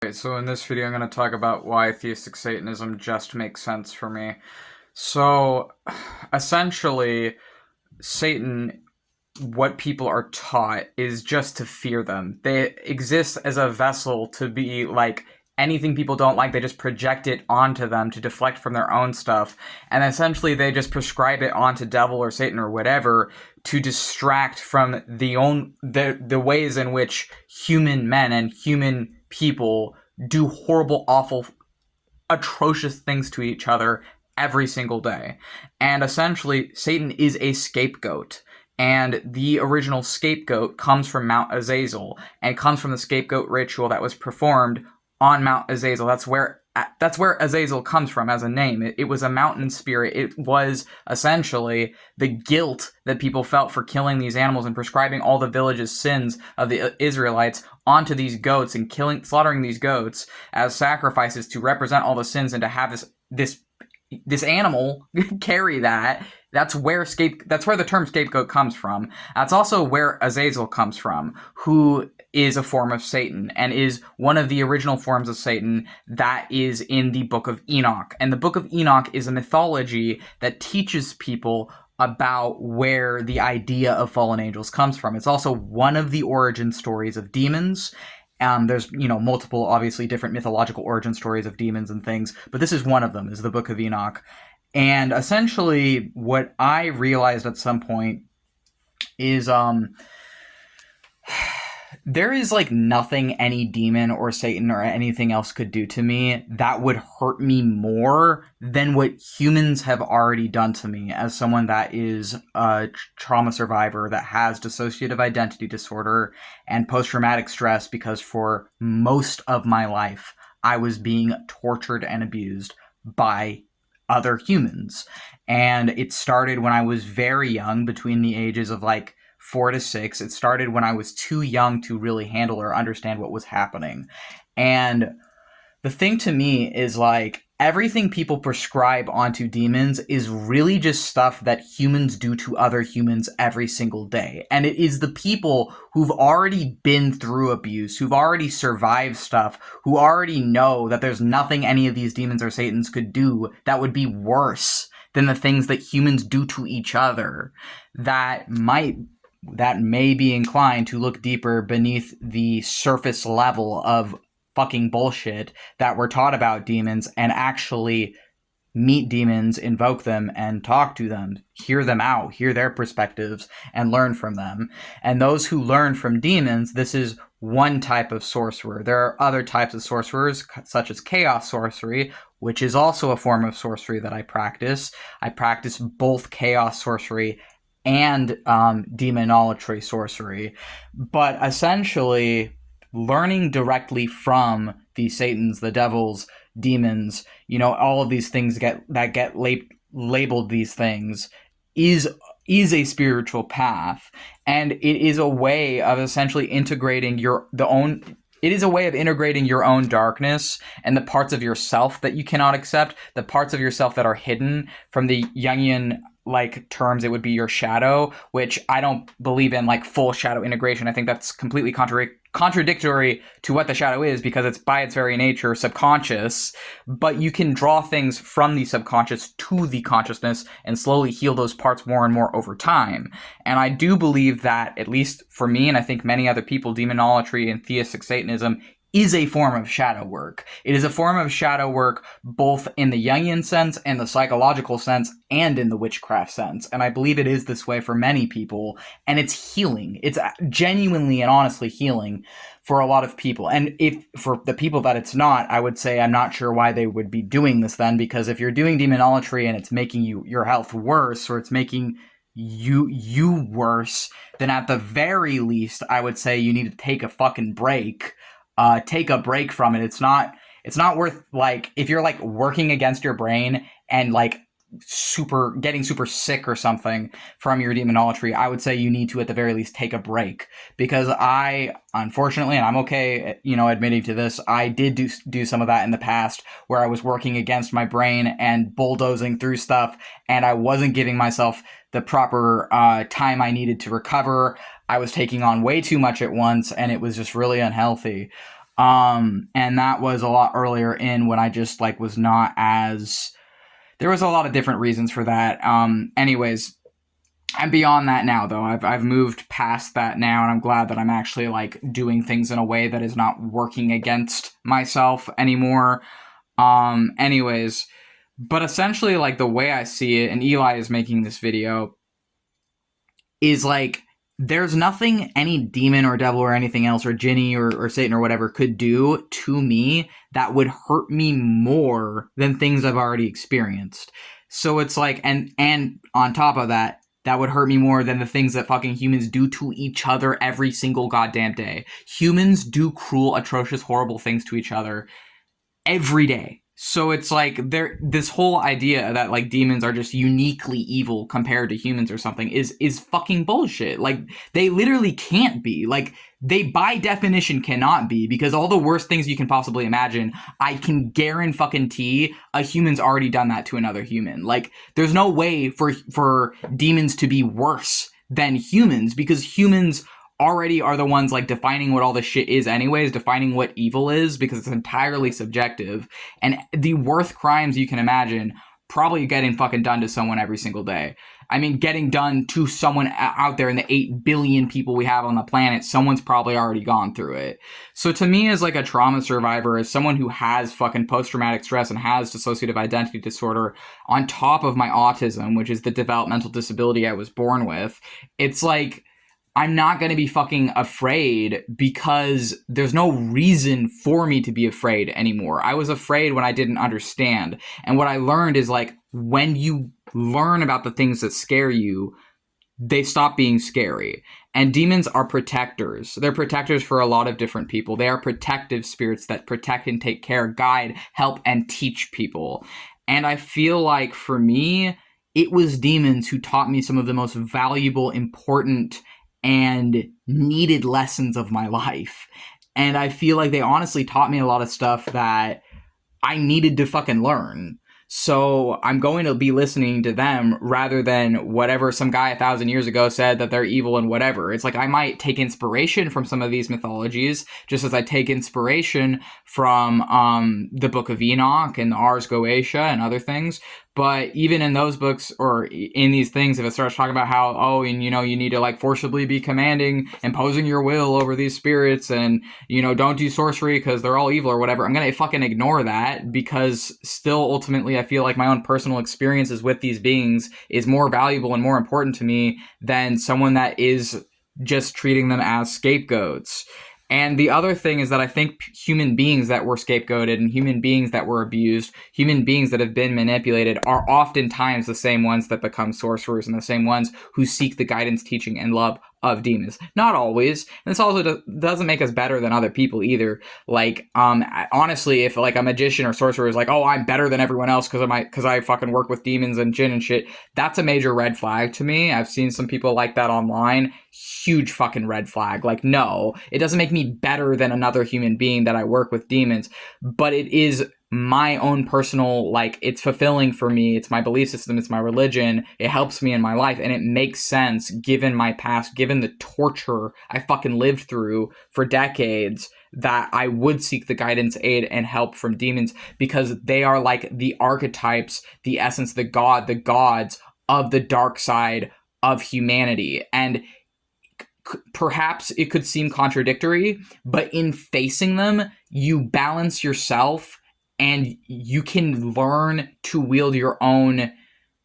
Okay, so in this video I'm going to talk about why Theistic Satanism just makes sense for me. So, essentially, Satan, what people are taught is just to fear them. They exist as a vessel to be like anything people don't like, they just project it onto them to deflect from their own stuff. And essentially they just prescribe it onto devil or Satan or whatever to distract from the ways in which human men and human people do horrible, awful, atrocious things to each other every single day. And essentially, Satan is a scapegoat. And the original scapegoat comes from Mount Azazel, and comes from the scapegoat ritual that was performed on Mount Azazel. That's where Azazel comes from as a name. It was a mountain spirit. It was essentially the guilt that people felt for killing these animals and prescribing all the village's sins of the Israelites onto these goats and slaughtering these goats as sacrifices to represent all the sins and to have this animal carry that. That's where the term scapegoat comes from. That's also where Azazel comes from, who is a form of Satan and is one of the original forms of Satan that is in the Book of Enoch. And the Book of Enoch is a mythology that teaches people about where the idea of fallen angels comes from. It's also one of the origin stories of demons. There's, multiple, obviously, different mythological origin stories of demons and things, but this is one of them, is the Book of Enoch. And essentially, what I realized at some point is, there is nothing any demon or Satan or anything else could do to me that would hurt me more than what humans have already done to me as someone that is a trauma survivor that has dissociative identity disorder and post-traumatic stress, because for most of my life I was being tortured and abused by other humans. And it started when I was very young, between the ages of 4 to 6. It started when I was too young to really handle or understand what was happening. And the thing to me is everything people prescribe onto demons is really just stuff that humans do to other humans every single day. And it is the people who've already been through abuse, who've already survived stuff, who already know that there's nothing any of these demons or Satans could do that would be worse than the things that humans do to each other, that may be inclined to look deeper beneath the surface level of fucking bullshit that we're taught about demons and actually meet demons, invoke them, and talk to them, hear them out, hear their perspectives, and learn from them. And those who learn from demons, this is one type of sorcerer. There are other types of sorcerers, such as chaos sorcery, which is also a form of sorcery that I practice. I practice both chaos sorcery and demonolatry sorcery. But essentially, learning directly from the Satans, the devils, demons, all of these things that get labeled these things is a spiritual path, and it is a way of essentially integrating it is a way of integrating your own darkness and the parts of yourself that you cannot accept, the parts of yourself that are hidden. From the Jungian terms, it would be your shadow, which I don't believe in full shadow integration. I think that's completely contradictory to what the shadow is, because it's by its very nature subconscious, but you can draw things from the subconscious to the consciousness and slowly heal those parts more and more over time. And I do believe that, at least for me, and I think many other people, demonolatry and theistic Satanism is a form of shadow work. It is a form of shadow work both in the Jungian sense and the psychological sense and in the witchcraft sense. And I believe it is this way for many people. And it's healing. It's genuinely and honestly healing for a lot of people. And if for the people that it's not, I would say I'm not sure why they would be doing this then, because if you're doing demonolatry and it's making your health worse, or it's making you worse, then at the very least, I would say you need to take a fucking break. Take a break from it. It's not worth, if you're working against your brain and getting super sick or something from your demonolatry, I would say you need to at the very least take a break. Because I, unfortunately, and I'm okay, admitting to this, I did do some of that in the past, where I was working against my brain and bulldozing through stuff, and I wasn't giving myself the proper time I needed to recover. I was taking on way too much at once, and it was just really unhealthy. And that was a lot earlier in when I just like was not as, there was a lot of different reasons for that. Anyways, I'm beyond that now, though. I've moved past that now, and I'm glad that I'm actually like doing things in a way that is not working against myself anymore. Anyways, but essentially, like the way I see it, and Eli is making this video, is like there's nothing any demon or devil or anything else or Jinny or Satan or whatever could do to me that would hurt me more than things I've already experienced. So it's like, and on top of that, that would hurt me more than the things that fucking humans do to each other every single goddamn day. Humans do cruel, atrocious, horrible things to each other every day. So it's like this whole idea that like demons are just uniquely evil compared to humans or something is fucking bullshit. Like they literally can't be. Like they by definition cannot be, because all the worst things you can possibly imagine, I can guarantee a human's already done that to another human. Like there's no way for demons to be worse than humans, because humans already are the ones like defining what all this shit is anyways, defining what evil is, because it's entirely subjective. And the worst crimes you can imagine probably getting fucking done to someone every single day. I mean, getting done to someone out there in the 8 billion people we have on the planet, someone's probably already gone through it. So to me, as like a trauma survivor, as someone who has fucking post-traumatic stress and has dissociative identity disorder on top of my autism, which is the developmental disability I was born with, it's like I'm not going to be fucking afraid, because there's no reason for me to be afraid anymore. I was afraid when I didn't understand. And what I learned is like when you learn about the things that scare you, they stop being scary. And demons are protectors. They're protectors for a lot of different people. They are protective spirits that protect and take care, guide, help, and teach people. And I feel like for me, it was demons who taught me some of the most valuable, important, and needed lessons of my life. And I feel like they honestly taught me a lot of stuff that I needed to fucking learn. So I'm going to be listening to them rather than whatever some guy 1,000 years ago said that they're evil and whatever. It's like I might take inspiration from some of these mythologies, just as I take inspiration from the Book of Enoch and the Ars Goetia and other things. But even in those books or in these things, if it starts talking about how, oh, and you know, you need to like forcibly be commanding, imposing your will over these spirits, and you know, don't do sorcery because they're all evil or whatever, I'm gonna fucking ignore that, because still ultimately I feel like my own personal experiences with these beings is more valuable and more important to me than someone that is just treating them as scapegoats. And the other thing is that I think human beings that were scapegoated and human beings that were abused, human beings that have been manipulated, are oftentimes the same ones that become sorcerers and the same ones who seek the guidance, teaching, and love of demons. Not always. And this also doesn't make us better than other people either. Like, honestly, if like a magician or sorcerer is like, oh, I'm better than everyone else because I fucking work with demons and jinn and shit, that's a major red flag to me. I've seen some people like that online. Huge fucking red flag. Like, no, it doesn't make me better than another human being that I work with demons, but it is my own personal, like, it's fulfilling for me. It's my belief system. It's my religion. It helps me in my life. And it makes sense given my past, given the torture I fucking lived through for decades, that I would seek the guidance, aid, and help from demons, because they are like the archetypes, the essence, the gods of the dark side of humanity. And perhaps it could seem contradictory, but in facing them, you balance yourself and you can learn to wield your own,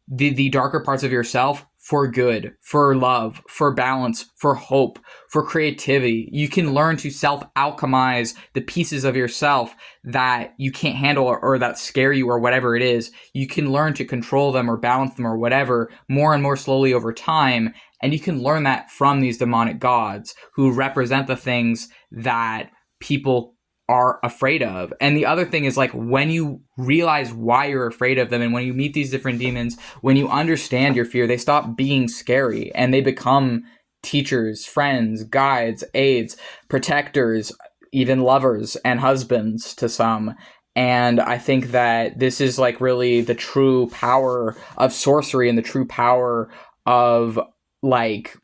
the darker parts of yourself for good, for love, for balance, for hope, for creativity. You can learn to self-alchemize the pieces of yourself that you can't handle or that scare you or whatever it is. You can learn to control them or balance them or whatever more and more slowly over time. And you can learn that from these demonic gods who represent the things that people are afraid of. And the other thing is, like, when you realize why you're afraid of them, and when you meet these different demons, when you understand your fear, they stop being scary and they become teachers, friends, guides, aids, protectors, even lovers and husbands to some. And I think that this is like really the true power of sorcery and the true power of like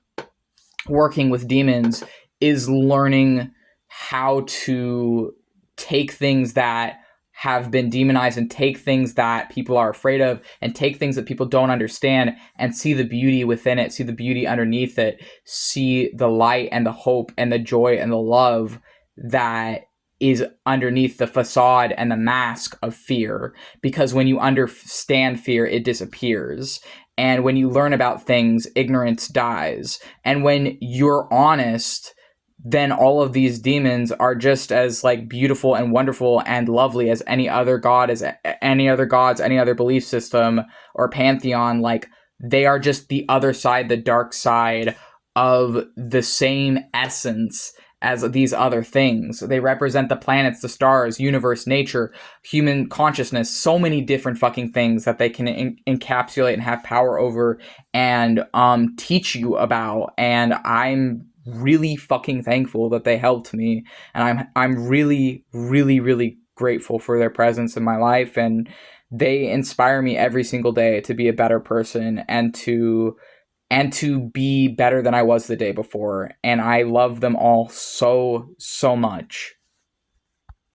working with demons, is learning how to take things that have been demonized and take things that people are afraid of and take things that people don't understand and see the beauty within it, see the beauty underneath it, see the light and the hope and the joy and the love that is underneath the facade and the mask of fear. Because when you understand fear, it disappears. And when you learn about things, ignorance dies. And when you're honest, then all of these demons are just as like beautiful and wonderful and lovely as any other god, as any other gods, any other belief system or pantheon. Like, they are just the other side, the dark side of the same essence as these other things. They represent the planets, the stars, universe, nature, human consciousness, so many different fucking things that they can encapsulate and have power over and teach you about. And I'm really fucking thankful that they helped me, and I'm really, really, really grateful for their presence in my life, and they inspire me every single day to be a better person and to be better than I was the day before. And I love them all so, so much.